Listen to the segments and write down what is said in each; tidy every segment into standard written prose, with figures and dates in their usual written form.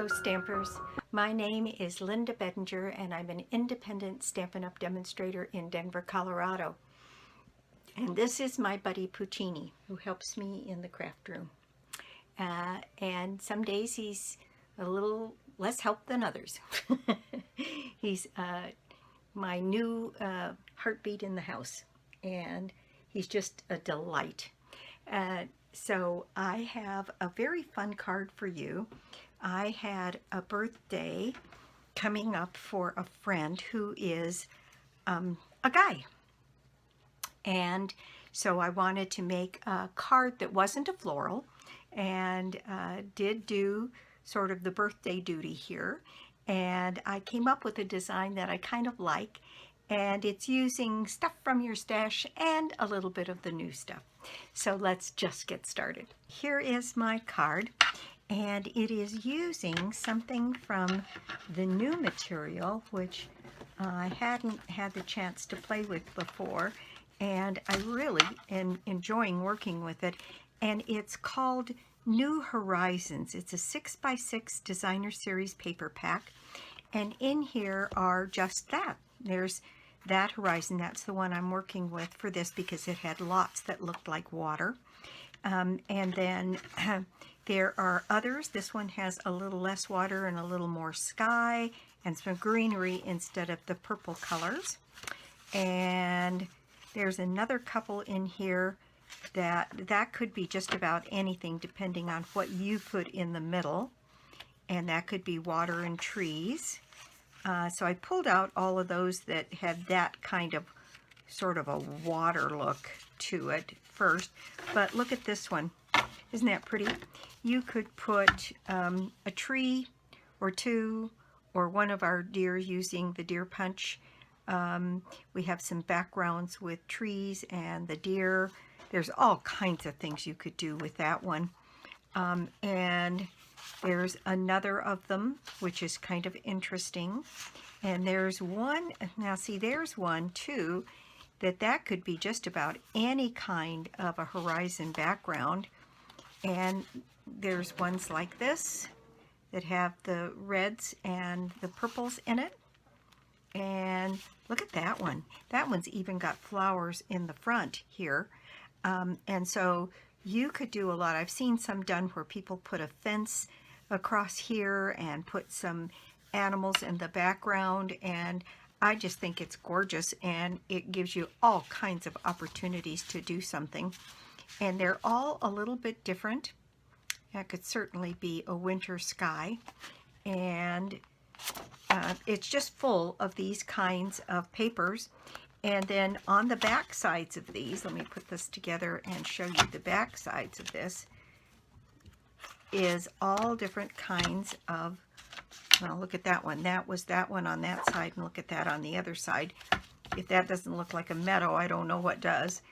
Hello Stampers, my name is Linda Bedinger and I'm an independent Stampin' Up! Demonstrator in Denver, Colorado. And this is my buddy Puccini, who helps me in the craft room. And some days he's a little less help than others. He's my new heartbeat in the house, and he's just a delight. So I have a very fun card for you. I had a birthday coming up for a friend who is a guy. And so I wanted to make a card that wasn't a floral, and did do sort of the birthday duty here. And I came up with a design that I kind of like, and it's using stuff from your stash and a little bit of the new stuff. So let's just get started. Here is my card, and it is using something from the new material, which I hadn't had the chance to play with before, and I really am enjoying working with it. And it's called New Horizons. It's a 6x6 designer series paper pack, and in here are just that. There's that horizon. That's the one I'm working with for this because it had lots that looked like water. And then there are others. This one has a little less water and a little more sky and some greenery instead of the purple colors. And there's another couple in here that could be just about anything depending on what you put in the middle. And that could be water and trees. So I pulled out all of those that had that kind of sort of a water look to it first. But look at this one. Isn't that pretty? You could put a tree or two, or one of our deer using the deer punch. We have some backgrounds with trees and the deer. There's all kinds of things you could do with that one. And there's another of them, which is kind of interesting. And there's one, now see, there's one too, that could be just about any kind of a horizon background. And there's ones like this that have the reds and the purples in it. And look at that one. That one's even got flowers in the front here. And so you could do a lot. I've seen some done where people put a fence across here and put some animals in the background, and I just think it's gorgeous, and it gives you all kinds of opportunities to do something. And they're all a little bit different. That could certainly be a winter sky, and it's just full of these kinds of papers. And then on the back sides of these, let me put this together and show you the back sides of this, is all different kinds of, well, look at that one. That was that one on that side, and look at that on the other side. If that doesn't look like a meadow, I don't know what does.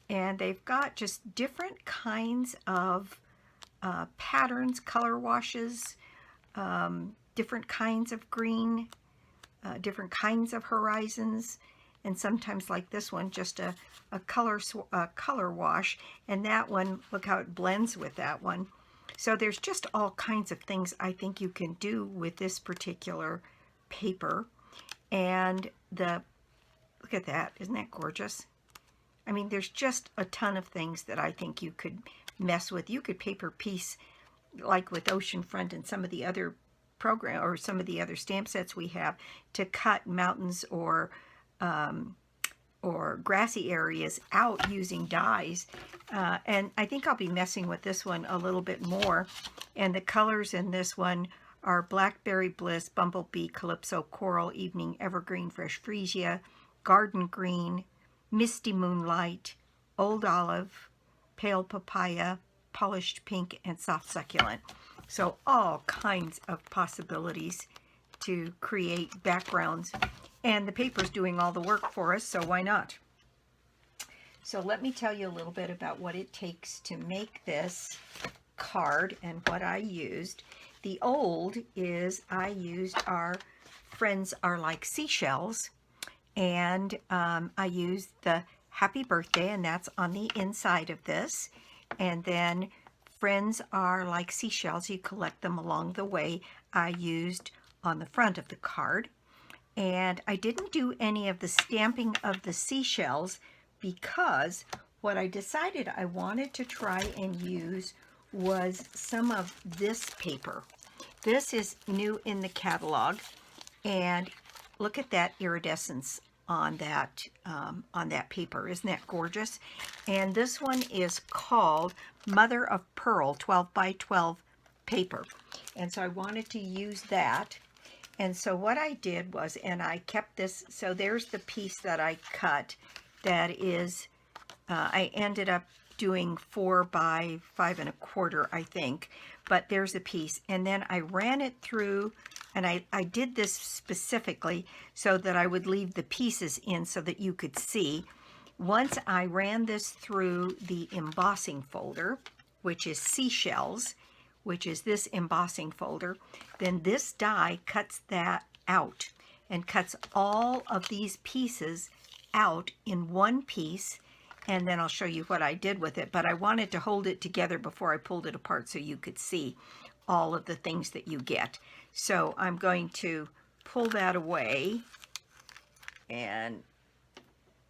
And they've got just different kinds of patterns, color washes, different kinds of green, different kinds of horizons, and sometimes like this one, just a color wash. And that one, look how it blends with that one. So there's just all kinds of things I think you can do with this particular paper. And look at that, isn't that gorgeous? I mean, there's just a ton of things that I think you could mess with. You could paper piece, like with Oceanfront and some of the other some of the other stamp sets we have, to cut mountains or grassy areas out using dyes. And I think I'll be messing with this one a little bit more. And the colors in this one are Blackberry Bliss, Bumblebee, Calypso, Coral, Evening Evergreen, Fresh Freesia, Garden Green, Misty Moonlight, Old Olive, Pale Papaya, Polished Pink, and Soft Succulent. So all kinds of possibilities to create backgrounds. And the paper's doing all the work for us, so why not? So let me tell you a little bit about what it takes to make this card and what I used. The old is I used our Friends Are Like Seashells, and I used the Happy Birthday, and that's on the inside of this. And then friends are like seashells. You collect them along the way. I used on the front of the card. And I didn't do any of the stamping of the seashells because what I decided I wanted to try and use was some of this paper. This is new in the catalog, and look at that iridescence on that paper. Isn't that gorgeous? And this one is called Mother of Pearl 12 by 12 paper. And so I wanted to use that. And so what I did was, and I kept this, so there's the piece that I cut that is, I ended up doing 4 by 5 1/4, I think, but there's a piece. And then I ran it through, and I did this specifically so that I would leave the pieces in so that you could see. Once I ran this through the embossing folder, which is Seashells, which is this embossing folder, then this die cuts that out and cuts all of these pieces out in one piece. And then I'll show you what I did with it, but I wanted to hold it together before I pulled it apart so you could see all of the things that you get. So I'm going to pull that away, and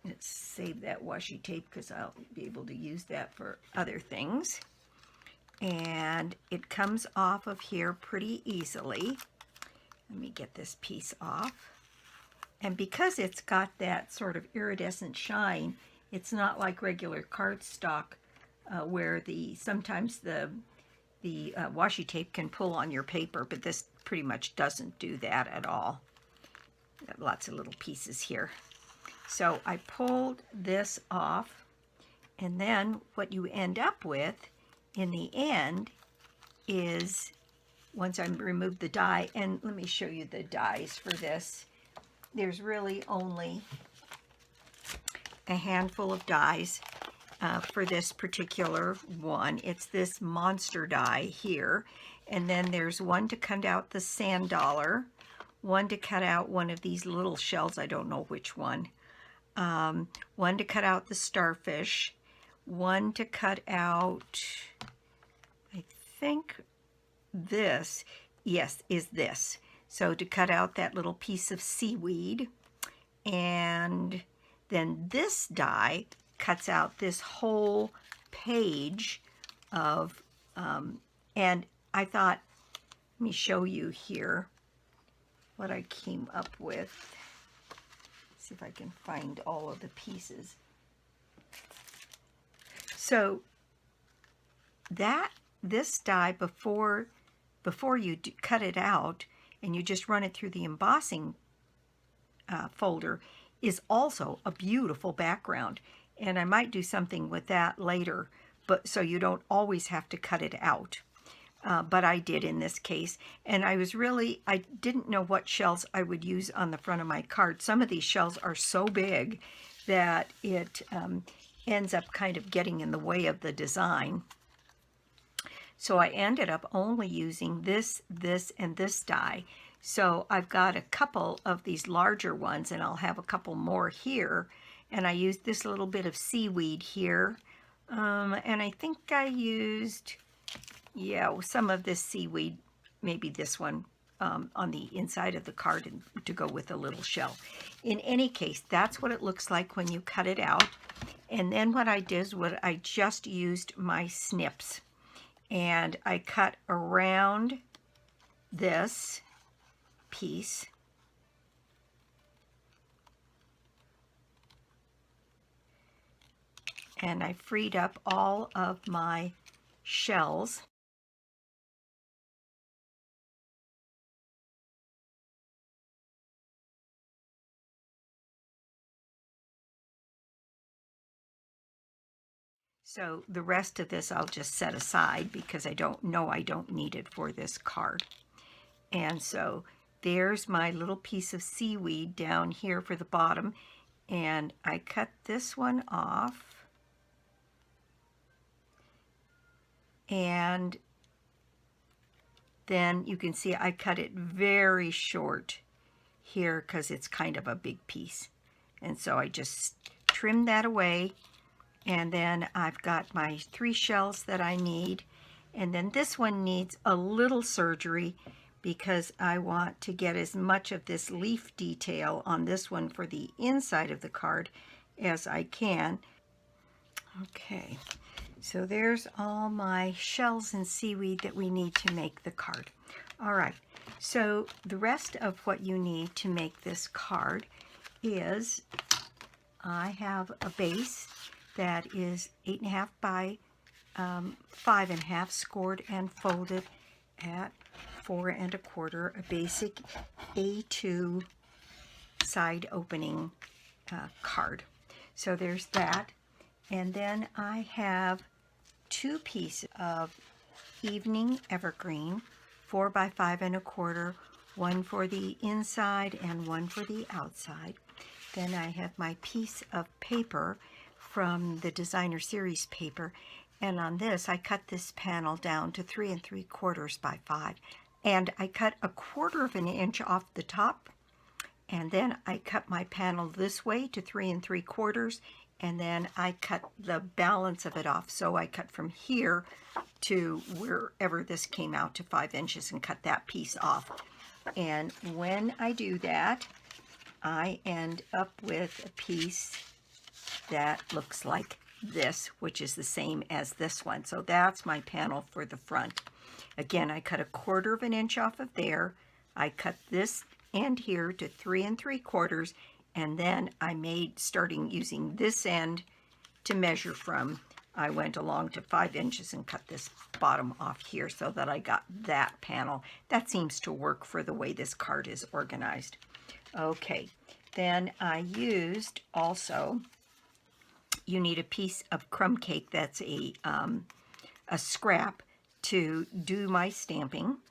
let's save that washi tape because I'll be able to use that for other things. And it comes off of here pretty easily. Let me get this piece off. And because it's got that sort of iridescent shine, it's not like regular cardstock where sometimes the washi tape can pull on your paper, but this pretty much doesn't do that at all. Got lots of little pieces here. So I pulled this off, and then what you end up with in the end is, once I remove the die, and let me show you the dies for this. There's really only a handful of dies for this particular one. It's this monster die here, and then there's one to cut out the sand dollar, one to cut out one of these little shells, I don't know which one, one to cut out the starfish, one to cut out, I think this, yes, is this. So to cut out that little piece of seaweed, and then this die cuts out this whole page of, and I thought, let me show you here what I came up with. See if I can find all of the pieces. So this die, before you cut it out and you just run it through the embossing folder, is also a beautiful background. And I might do something with that later, but so you don't always have to cut it out. But I did in this case. And I didn't know what shells I would use on the front of my card. Some of these shells are so big that it ends up kind of getting in the way of the design. So I ended up only using this, and this die. So I've got a couple of these larger ones, and I'll have a couple more here. And I used this little bit of seaweed here. And I think I used, yeah, some of this seaweed, maybe this one, on the inside of the card to go with a little shell. In any case, that's what it looks like when you cut it out. And then what I did is I just used my snips. And I cut around this piece. And I freed up all of my shells. So the rest of this I'll just set aside because I don't need it for this card. And so there's my little piece of seaweed down here for the bottom. And I cut this one off. And then you can see I cut it very short here because it's kind of a big piece. And so I just trimmed that away. And then I've got my 3 shells that I need. And then this one needs a little surgery because I want to get as much of this leaf detail on this one for the inside of the card as I can. Okay, so there's all my shells and seaweed that we need to make the card. All right, so the rest of what you need to make this card is, I have a base that is 8.5 by 5.5, scored and folded at 4 1/4, a basic A2 side opening card. So there's that. And then I have 2 pieces of Evening Evergreen, 4 by 5 1/4, one for the inside and one for the outside. Then I have my piece of paper from the Designer Series paper, and on this I cut this panel down to 3 3/4 by 5, and I cut 1/4 inch off the top, and then I cut my panel this way to 3 3/4, and then I cut the balance of it off. So I cut from here to wherever this came out to 5 inches and cut that piece off. And when I do that, I end up with a piece that looks like this, which is the same as this one. So that's my panel for the front. Again, I cut 1/4 inch off of there. I cut this end here to 3 3/4, and then I made, starting using this end to measure from, I went along to 5 inches and cut this bottom off here so that I got that panel. That seems to work for the way this card is organized. Okay, then I used also, you need a piece of crumb cake that's a scrap to do my stamping,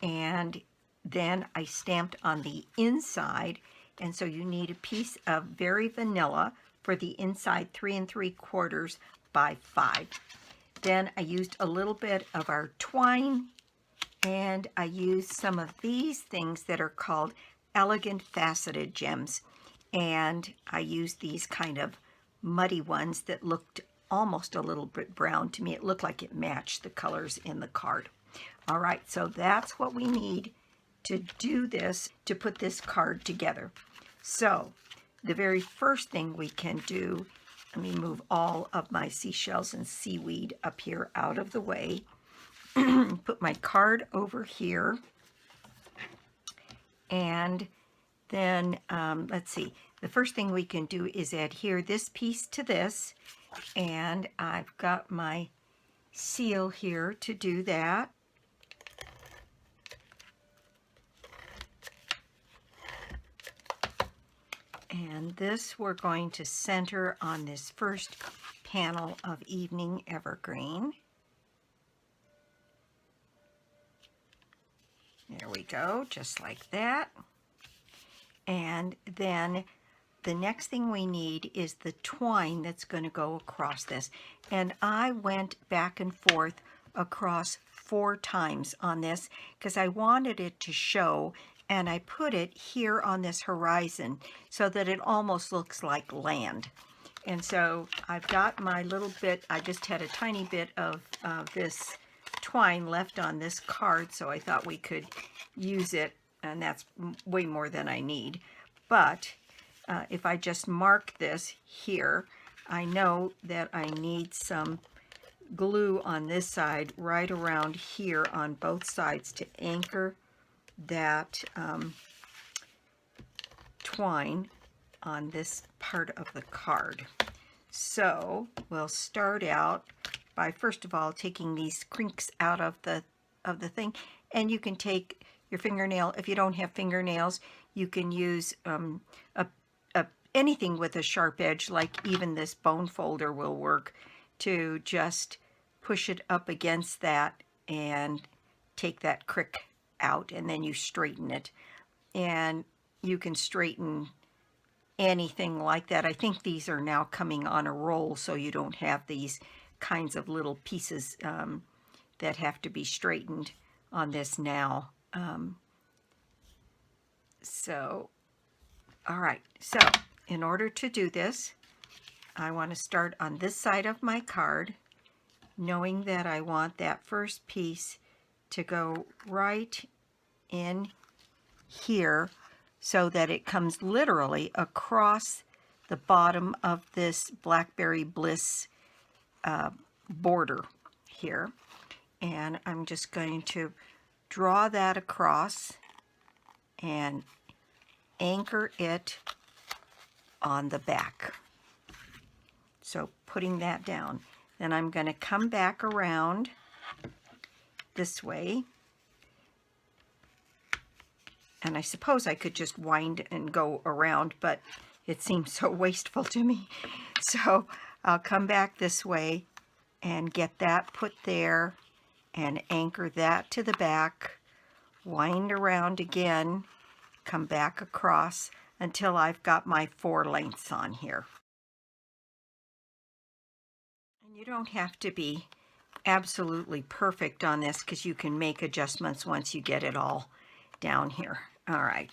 and then I stamped on the inside, and so you need a piece of very vanilla for the inside, 3 3/4 by 5. Then I used a little bit of our twine, and I used some of these things that are called elegant faceted gems, and I used these kind of muddy ones that looked almost a little bit brown to me. It looked like it matched the colors in the card. All right, so that's what we need to do this, to put this card together. So the very first thing we can do, let me move all of my seashells and seaweed up here out of the way. Put my card over here, and then let's see, the first thing we can do is adhere this piece to this, and I've got my seal here to do that. And this we're going to center on this first panel of Evening Evergreen. There we go, just like that. And then the next thing we need is the twine that's going to go across this. And I went back and forth across 4 times on this because I wanted it to show, and I put it here on this horizon so that it almost looks like land. And so I've got my little bit, I just had a tiny bit of this twine left on this card, so I thought we could use it, and that's way more than I need. But if I just mark this here, I know that I need some glue on this side right around here on both sides to anchor that twine on this part of the card. So we'll start out by, first of all, taking these crinks out of the thing, and you can take your fingernail. If you don't have fingernails, you can use anything with a sharp edge, like even this bone folder will work, to just push it up against that and take that crick out, and then you straighten it. And you can straighten anything like that. I think these are now coming on a roll, so you don't have these kinds of little pieces that have to be straightened on this now. All right, so in order to do this, I want to start on this side of my card, knowing that I want that first piece to go right in here so that it comes literally across the bottom of this Blackberry Bliss border here. And I'm just going to draw that across and anchor it on the back. So putting that down. Then I'm going to come back around this way. And I suppose I could just wind and go around, but it seems so wasteful to me. So I'll come back this way and get that put there and anchor that to the back, wind around again, come back across until I've got my 4 lengths on here. And you don't have to be absolutely perfect on this because you can make adjustments once you get it all down here. All right,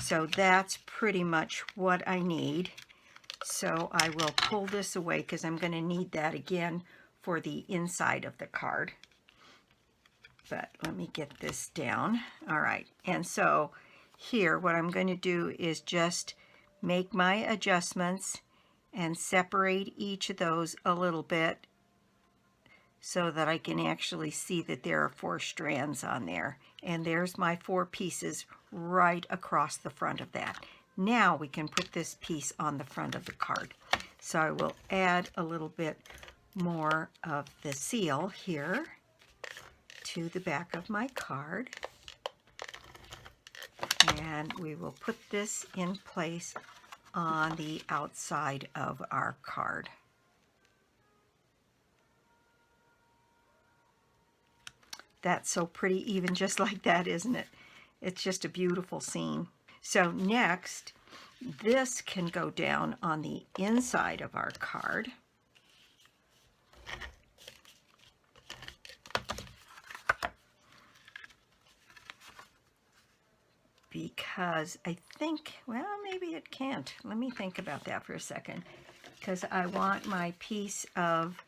so that's pretty much what I need. So I will pull this away because I'm going to need that again for the inside of the card. But let me get this down. All right, and so here what I'm going to do is just make my adjustments and separate each of those a little bit so that I can actually see that there are 4 strands on there. And there's my 4 pieces right across the front of that. Now we can put this piece on the front of the card. So I will add a little bit more of the seal here to the back of my card. And we will put this in place on the outside of our card. That's so pretty, even just like that, isn't it? It's just a beautiful scene. So next, this can go down on the inside of our card. Because I think, well, maybe it can't. Let me think about that for a second. Because I want my piece of,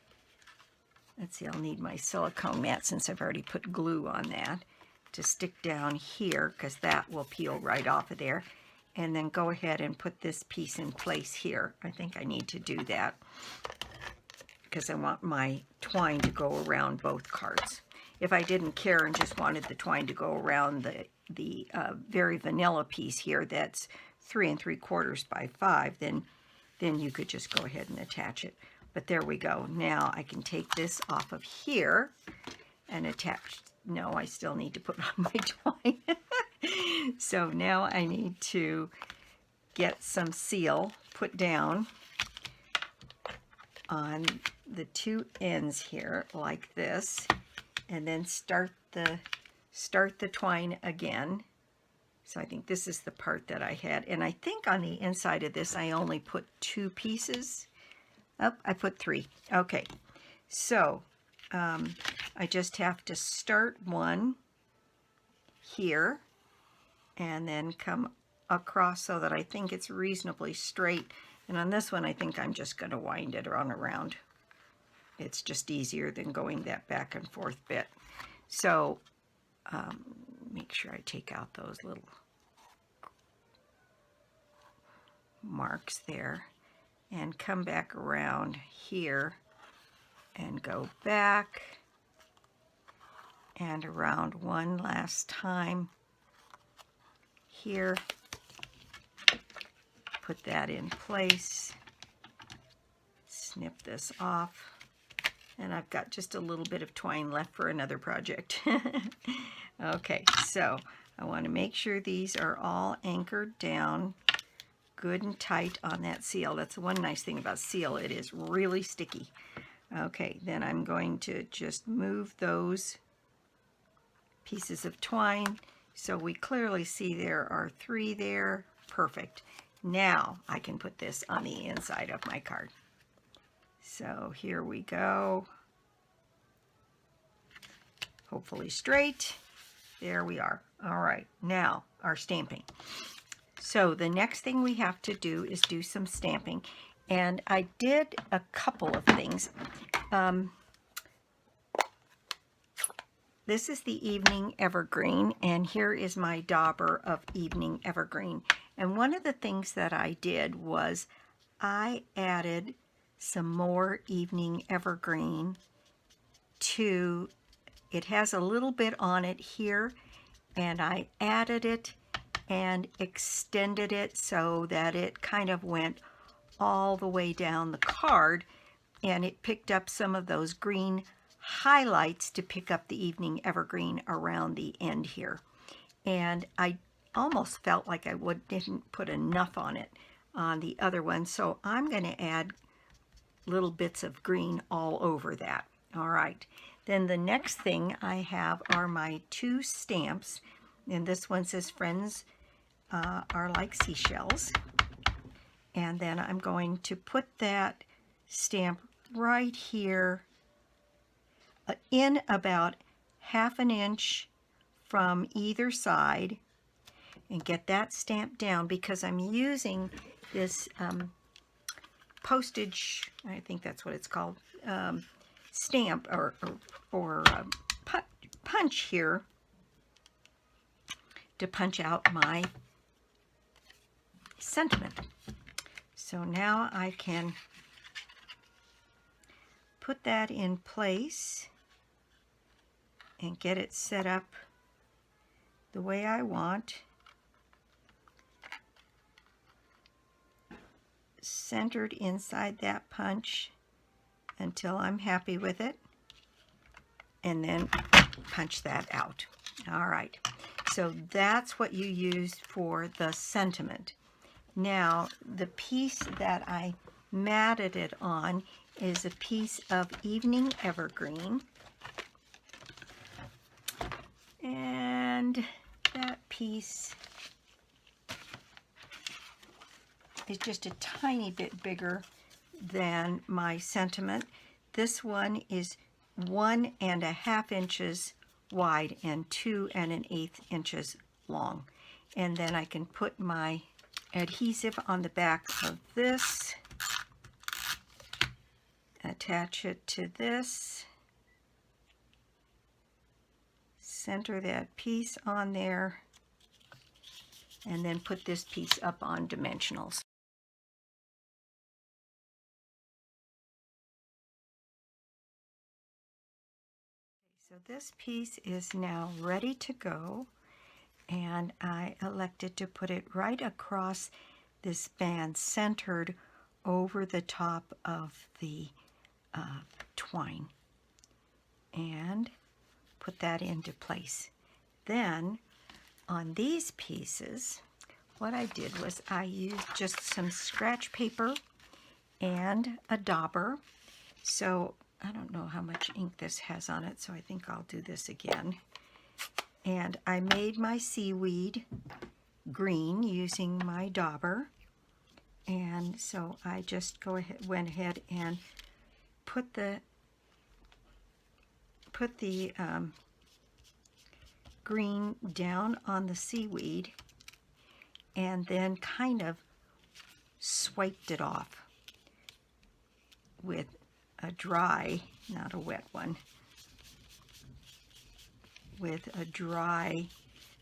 let's see, I'll need my silicone mat since I've already put glue on that to stick down here, because that will peel right off of there. And then go ahead and put this piece in place here. I think I need to do that because I want my twine to go around both cards. If I didn't care and just wanted the twine to go around the very vanilla piece here that's 3 3/4 by 5, then you could just go ahead and attach it. But there we go. Now I can take this off of here and attach. No, I still need to put on my twine. So now I need to get some seal put down on the 2 ends here like this, and then start the twine again. So I think this is the part that I had, and I think on the inside of this I only put 2 pieces. Oh, I put 3. Okay, so I just have to start one here and then come across so that I think it's reasonably straight. And on this one, I think I'm just going to wind it on around. It's just easier than going that back and forth bit. So make sure I take out those little marks there and come back around here and go back and around one last time here. Put that in place, snip this off, and I've got just a little bit of twine left for another project. Okay, so I want to make sure these are all anchored down good and tight on that seal. That's the one nice thing about seal, it is really sticky. Okay, then I'm going to just move those pieces of twine so we clearly see there are 3 there. Perfect. Now I can put this on the inside of my card. So here we go. Hopefully straight. There we are. All right, now our stamping. So the next thing we have to do is do some stamping. And I did a couple of things. this is the Evening Evergreen, and here is my dauber of Evening Evergreen. And one of the things that I did was I added some more Evening Evergreen to, it has a little bit on it here, and I added it and extended it so that it kind of went all the way down the card, and it picked up some of those green highlights to pick up the Evening Evergreen around the end here. And I almost felt like I didn't put enough on it on the other one, so I'm going to add little bits of green all over that. All right, then the next thing I have are my 2 stamps, and this one says friends are like seashells. And then I'm going to put that stamp right here in about 1/2 inch from either side, and get that stamped down because I'm using this postage, I think that's what it's called, stamp or punch here to punch out my sentiment. So now I can put that in place and get it set up the way I want. Centered inside that punch until I'm happy with it, and then punch that out. All right, so that's what you use for the sentiment. Now the piece that I matted it on is a piece of Evening Evergreen, and that piece is just a tiny bit bigger than my sentiment. This one is 1.5 inches wide and 2 1/8 inches long. And then I can put my adhesive on the back of this, attach it to this, center that piece on there, and then put this piece up on dimensionals. So this piece is now ready to go, and I elected to put it right across this band, centered over the top of the twine, and put that into place. Then on these pieces, what I did was I used just some scratch paper and a dauber. So I don't know how much ink this has on it, so I think I'll do this again. And I made my seaweed green using my dauber. And so I just went ahead and put the green down on the seaweed, and then kind of swiped it off with a dry, not a wet one, with a dry,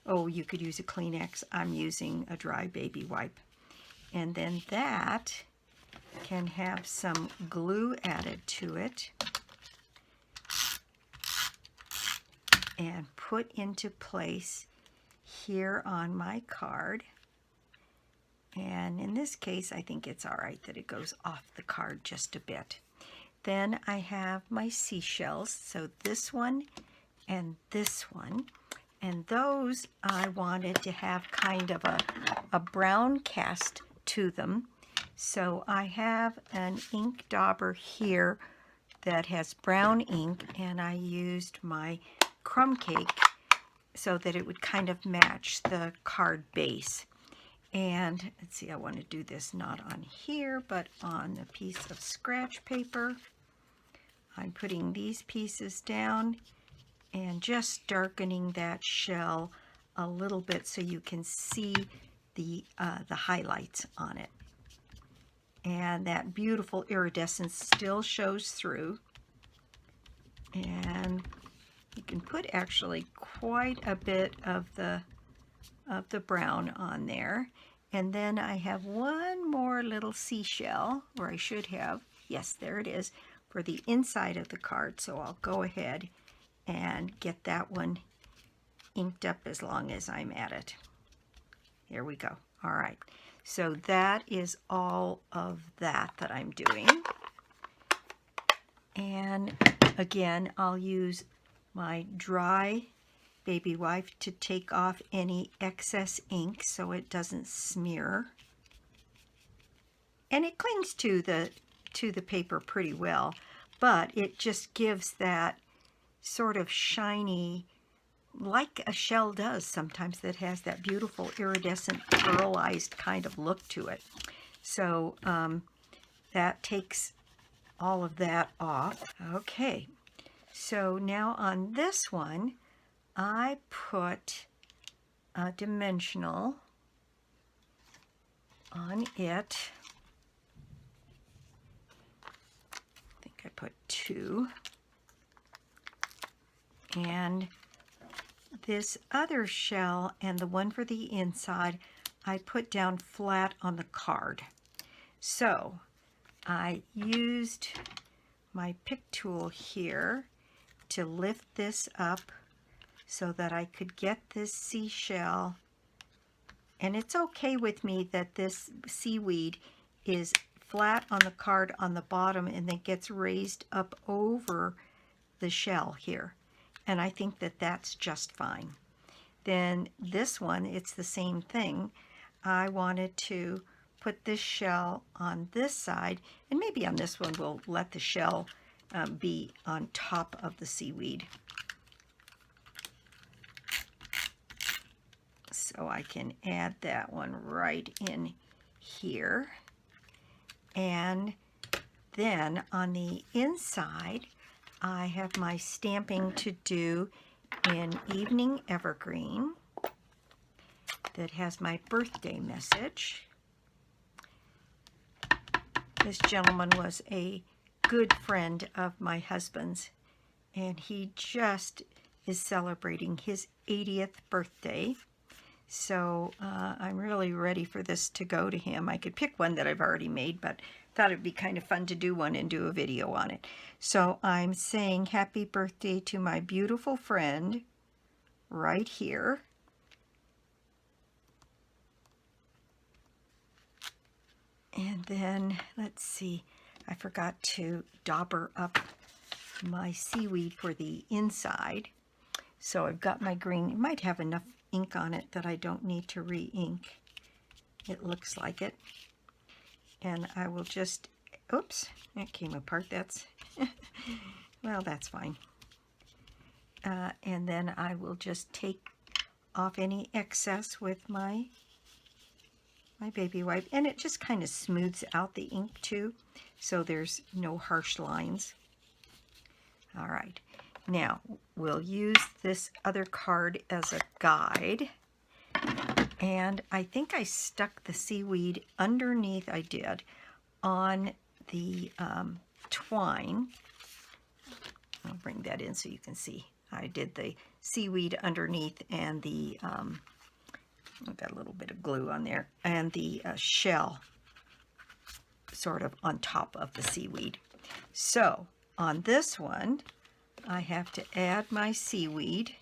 oh, you could use a Kleenex. I'm using a dry baby wipe. And then that can have some glue added to it and put into place here on my card. And in this case, I think it's all right that it goes off the card just a bit. Then I have my seashells, so this one and this one, and those I wanted to have kind of a brown cast to them. So I have an ink dauber here that has brown ink, and I used my Crumb Cake so that it would kind of match the card base. And let's see, I want to do this not on here, but on a piece of scratch paper. I'm putting these pieces down and just darkening that shell a little bit so you can see the highlights on it. And that beautiful iridescence still shows through. And can put actually quite a bit of the brown on there. And then I have one more little seashell, or I should have, yes, there it is, for the inside of the card. So I'll go ahead and get that one inked up as long as I'm at it. Here we go. All right. So that is all of that I'm doing. And again, I'll use my dry baby wipe to take off any excess ink so it doesn't smear. And it clings to the paper pretty well, but it just gives that sort of shiny, like a shell does sometimes, that has that beautiful iridescent pearlized kind of look to it. So that takes all of that off. Okay, so now on this one, I put a dimensional on it. I think I put 2. And this other shell and the one for the inside, I put down flat on the card. So I used my pick tool here to lift this up so that I could get this seashell. And it's okay with me that this seaweed is flat on the card on the bottom and then gets raised up over the shell here. And I think that that's just fine. Then this one, it's the same thing. I wanted to put this shell on this side, and maybe on this one we'll let the shell be on top of the seaweed. So I can add that one right in here. And then on the inside, I have my stamping to do in Evening Evergreen that has my birthday message. This gentleman was a good friend of my husband's, and he just is celebrating his 80th birthday. So I'm really ready for this to go to him. I could pick one that I've already made, but thought it'd be kind of fun to do one and do a video on it. So I'm saying happy birthday to my beautiful friend right here. And then, let's see, I forgot to dauber up my seaweed for the inside. So I've got my green. It might have enough ink on it that I don't need to re-ink. It looks like it. And I will just, oops, that came apart. That's, well, that's fine. And then I will just take off any excess with my baby wipe. And it just kind of smooths out the ink too, so there's no harsh lines. All right. Now, we'll use this other card as a guide. And I think I stuck the seaweed underneath, I did, on the twine. I'll bring that in so you can see. I did the seaweed underneath and the, I've got a little bit of glue on there, and the shell sort of on top of the seaweed. So, on this one, I have to add my seaweed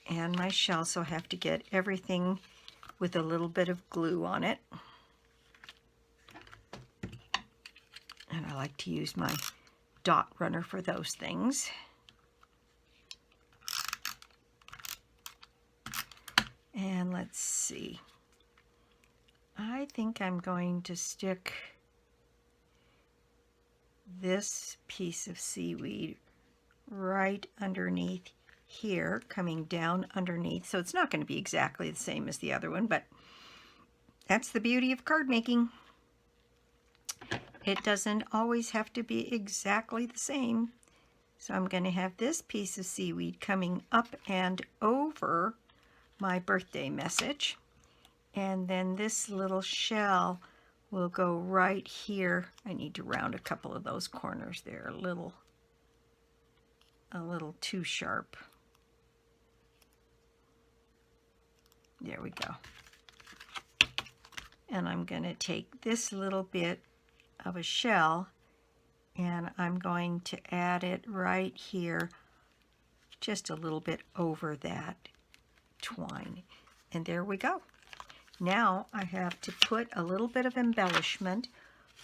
and my shell, so I have to get everything with a little bit of glue on it. And I like to use my dot runner for those things. And let's see. I think I'm going to stick this piece of seaweed right underneath here, coming down underneath. So it's not going to be exactly the same as the other one, but that's the beauty of card making. It doesn't always have to be exactly the same. So I'm going to have this piece of seaweed coming up and over my birthday message. And then this little shell will go right here. I need to round a couple of those corners there, a little too sharp. There we go. And I'm going to take this little bit of a shell and I'm going to add it right here, just a little bit over that twine. And there we go. Now I have to put a little bit of embellishment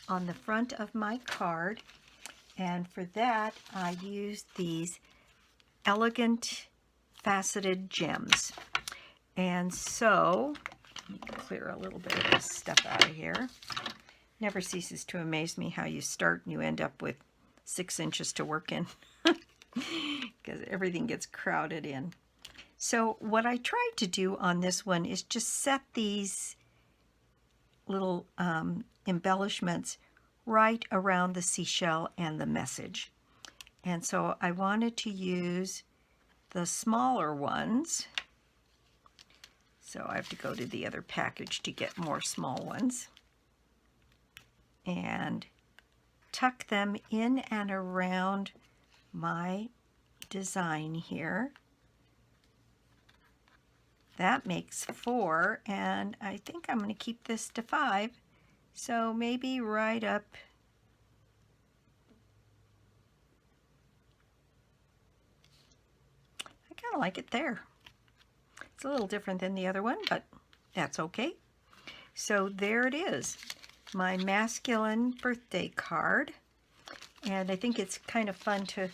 on the front of my card, and for that I use these elegant faceted gems. And so, let me clear a little bit of this stuff out of here. Never ceases to amaze me how you start and you end up with 6 inches to work in because everything gets crowded in. So what I tried to do on this one is just set these little embellishments right around the seashell and the message. And so I wanted to use the smaller ones. So I have to go to the other package to get more small ones. And tuck them in and around my design here. That makes 4, and I think I'm going to keep this to 5. So maybe right up I kind of like it there. It's a little different than the other one, but that's okay. So there it is, my masculine birthday card. And I think it's kind of fun to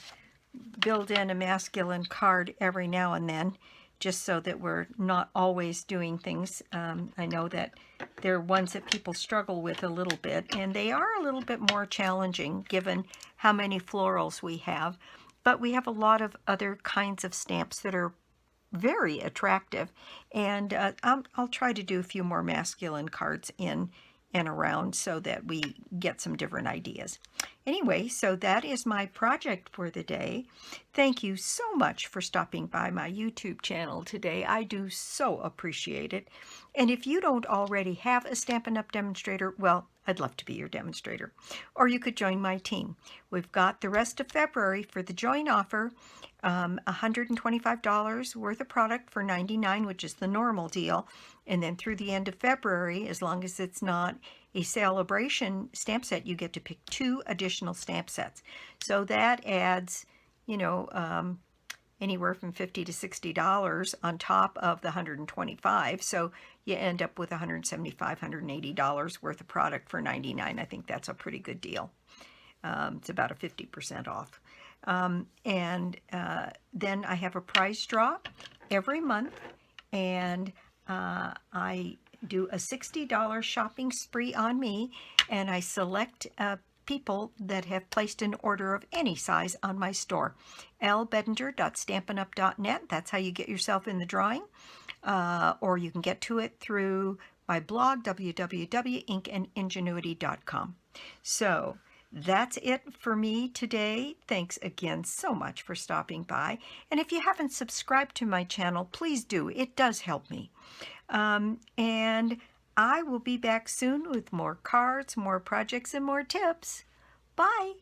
build in a masculine card every now and then, just so that we're not always doing things. I know that they're ones that people struggle with a little bit, and they are a little bit more challenging given how many florals we have. But we have a lot of other kinds of stamps that are very attractive, and I'll try to do a few more masculine cards in and around so that we get some different ideas. Anyway, so that is my project for the day. Thank you so much for stopping by my YouTube channel today. I do so appreciate it. And if you don't already have a Stampin' Up! Demonstrator, well, I'd love to be your demonstrator. Or you could join my team. We've got the rest of February for the join offer, $125 worth of product for $99, which is the normal deal. And then through the end of February, as long as it's not a celebration stamp set, you get to pick 2 additional stamp sets. So that adds, you know, anywhere from $50 to $60 on top of the $125. So you end up with $175, $180 worth of product for $99. I think that's a pretty good deal. It's about a 50% off. Then I have a prize draw every month, and I do a $60 shopping spree on me, and I select people that have placed an order of any size on my store. lbedinger.stampinup.net. That's how you get yourself in the drawing. Or you can get to it through my blog, www.inkandingenuity.com. So that's it for me today. Thanks again so much for stopping by. And if you haven't subscribed to my channel, please do. It does help me. And I will be back soon with more cards, more projects, and more tips. Bye!